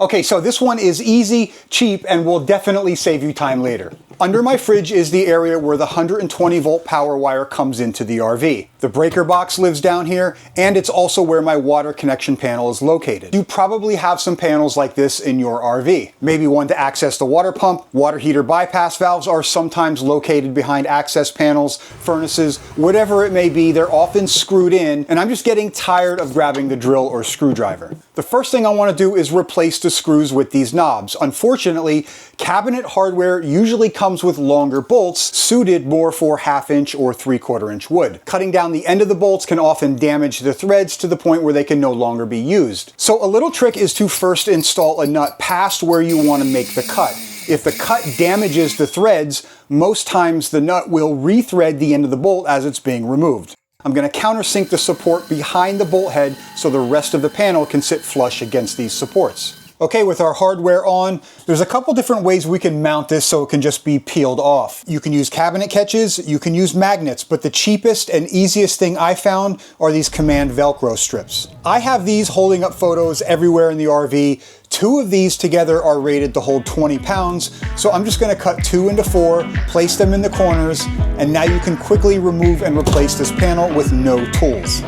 Okay, so this one is easy, cheap, and will definitely save you time later. Under my fridge is the area where the 120 volt power wire comes into the RV. The breaker box lives down here, and it's also where my water connection panel is located. You probably have some panels like this in your RV. Maybe one to access the water pump. Water heater bypass valves are sometimes located behind access panels, furnaces, whatever it may be. They're often screwed in, and I'm just getting tired of grabbing the drill or screwdriver. The first thing I want to do is replace the screws with these knobs. Unfortunately, cabinet hardware usually comes with longer bolts suited more for 1/2 inch or 3/4 inch wood. Cutting down the end of the bolts can often damage the threads to the point where they can no longer be used. So a little trick is to first install a nut past where you want to make the cut. If the cut damages the threads, most times the nut will rethread the end of the bolt as it's being removed. I'm going to countersink the support behind the bolt head so the rest of the panel can sit flush against these supports. Okay, with our hardware on, there's a couple different ways we can mount this so it can just be peeled off. You can use cabinet catches, you can use magnets, but the cheapest and easiest thing I found are these command Velcro strips. I have these holding up photos everywhere in the RV. 2 of these together are rated to hold 20 pounds, so I'm just going to cut 2 into 4, place them in the corners, and now you can quickly remove and replace this panel with no tools.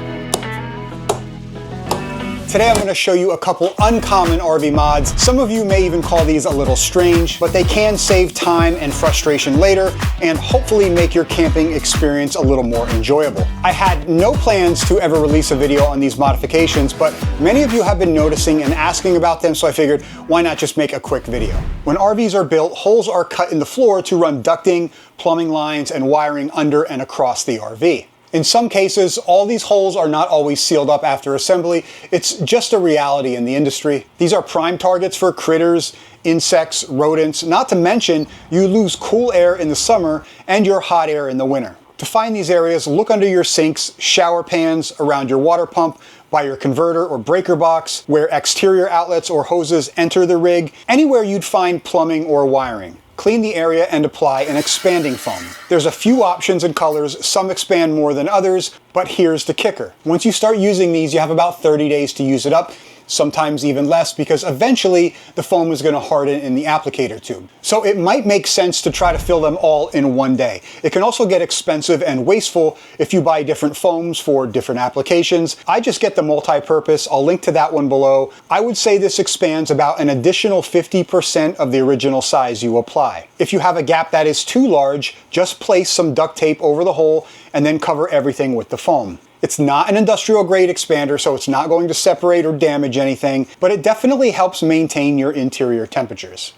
Today I'm going to show you a couple uncommon RV mods. Some of you may even call these a little strange, but they can save time and frustration later and hopefully make your camping experience a little more enjoyable. I had no plans to ever release a video on these modifications, but many of you have been noticing and asking about them, so I figured why not just make a quick video. When RVs are built, holes are cut in the floor to run ducting, plumbing lines, and wiring under and across the RV. In some cases, all these holes are not always sealed up after assembly. It's just a reality in the industry. These are prime targets for critters, insects, rodents, not to mention you lose cool air in the summer and your hot air in the winter. To find these areas, look under your sinks, shower pans, around your water pump, by your converter or breaker box, where exterior outlets or hoses enter the rig, anywhere you'd find plumbing or wiring. Clean the area and apply an expanding foam. There's a few options and colors, some expand more than others, but here's the kicker. Once you start using these, you have about 30 days to use it up, sometimes even less, because eventually the foam is going to harden in the applicator tube. So it might make sense to try to fill them all in one day. It can also get expensive and wasteful if you buy different foams for different applications. I just get the multi-purpose. I'll link to that one below. I would say this expands about an additional 50% of the original size you apply. If you have a gap that is too large, just place some duct tape over the hole and then cover everything with the foam. It's not an industrial grade expander, so it's not going to separate or damage anything, but it definitely helps maintain your interior temperatures.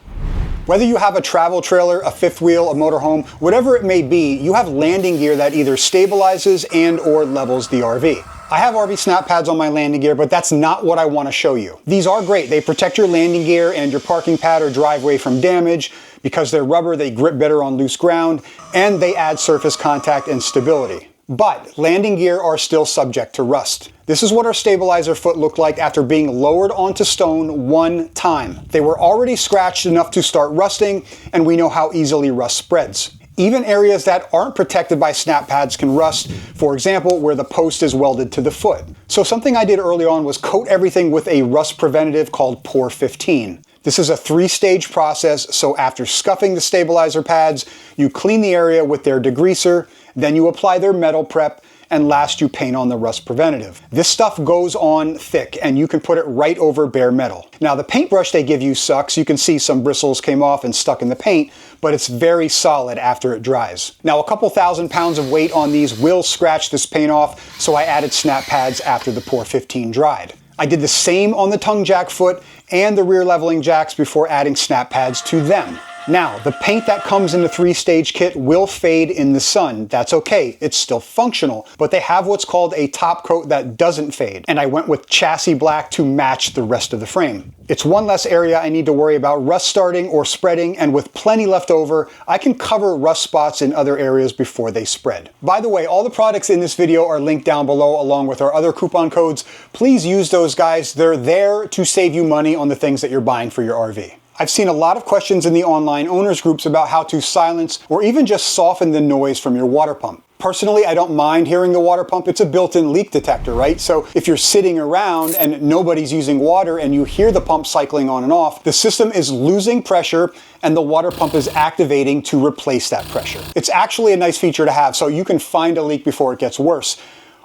Whether you have a travel trailer, a fifth wheel, a motorhome, whatever it may be, you have landing gear that either stabilizes and or levels the RV. I have RV snap pads on my landing gear, but that's not what I want to show you. These are great. They protect your landing gear and your parking pad or driveway from damage. Because they're rubber, they grip better on loose ground, and they add surface contact and stability. But landing gear are still subject to rust. This is what our stabilizer foot looked like after being lowered onto stone one time. They were already scratched enough to start rusting, and we know how easily rust spreads. Even areas that aren't protected by snap pads can rust, for example, where the post is welded to the foot. So something I did early on was coat everything with a rust preventative called Pour 15. This is a 3-stage process, so after scuffing the stabilizer pads, you clean the area with their degreaser, then you apply their metal prep, and last you paint on the rust preventative. This stuff goes on thick, and you can put it right over bare metal. Now the paintbrush they give you sucks. You can see some bristles came off and stuck in the paint, but it's very solid after it dries. Now a couple thousand pounds of weight on these will scratch this paint off, so I added snap pads after the Pour 15 dried. I did the same on the tongue jack foot and the rear leveling jacks before adding snap pads to them. Now, the paint that comes in the 3-stage kit will fade in the sun. That's okay, it's still functional, but they have what's called a top coat that doesn't fade, and I went with chassis black to match the rest of the frame. It's one less area I need to worry about rust starting or spreading, and with plenty left over, I can cover rust spots in other areas before they spread. By the way, all the products in this video are linked down below along with our other coupon codes. Please use those guys. They're there to save you money on the things that you're buying for your RV. I've seen a lot of questions in the online owners groups about how to silence or even just soften the noise from your water pump. Personally, I don't mind hearing the water pump. It's a built-in leak detector, right? So if you're sitting around and nobody's using water and you hear the pump cycling on and off, the system is losing pressure and the water pump is activating to replace that pressure. It's actually a nice feature to have, so you can find a leak before it gets worse.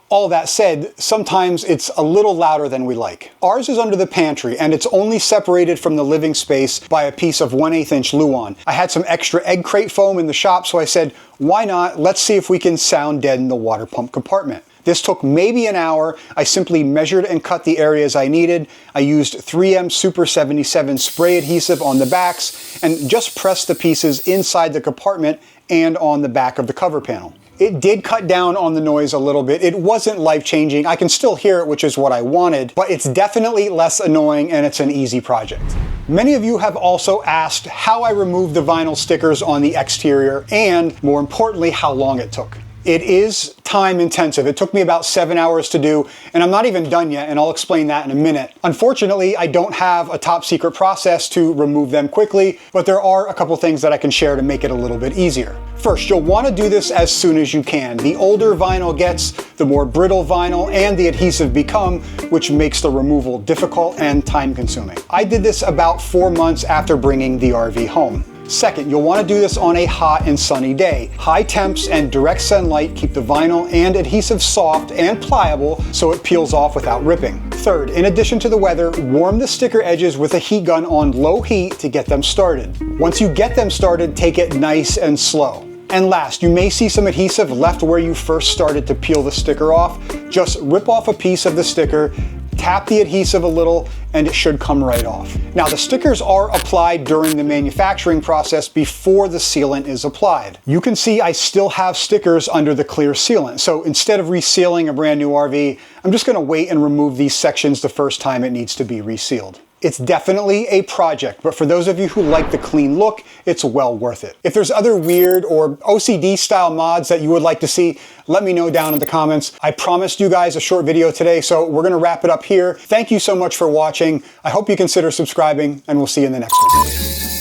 All that said, sometimes it's a little louder than we like. Ours is under the pantry and it's only separated from the living space by a piece of 1/8 inch Luan. I had some extra egg crate foam in the shop, so I said, why not? Let's see if we can sound deaden the water pump compartment. This took maybe an hour. I simply measured and cut the areas I needed. I used 3M Super 77 spray adhesive on the backs and just pressed the pieces inside the compartment and on the back of the cover panel. It did cut down on the noise a little bit. It wasn't life-changing. I can still hear it, which is what I wanted, but it's definitely less annoying and it's an easy project. Many of you have also asked how I removed the vinyl stickers on the exterior and, more importantly, how long it took. It is time intensive. It took me about 7 hours to do, and I'm not even done yet, and I'll explain that in a minute. Unfortunately, I don't have a top secret process to remove them quickly, but there are a couple things that I can share to make it a little bit easier. First, you'll want to do this as soon as you can. The older vinyl gets, the more brittle vinyl and the adhesive become, which makes the removal difficult and time consuming. I did this about 4 months after bringing the RV home. Second, you'll want to do this on a hot and sunny day. High temps and direct sunlight keep the vinyl and adhesive soft and pliable so it peels off without ripping. Third, in addition to the weather, warm the sticker edges with a heat gun on low heat to get them started. Once you get them started, take it nice and slow. And last, you may see some adhesive left where you first started to peel the sticker off. Just rip off a piece of the sticker, tap the adhesive a little, and it should come right off. Now, the stickers are applied during the manufacturing process before the sealant is applied. You can see I still have stickers under the clear sealant. So instead of resealing a brand new RV, I'm just gonna wait and remove these sections the first time it needs to be resealed. It's definitely a project, but for those of you who like the clean look, it's well worth it. If there's other weird or OCD style mods that you would like to see, let me know down in the comments. I promised you guys a short video today, so we're gonna wrap it up here. Thank you so much for watching. I hope you consider subscribing, and we'll see you in the next one.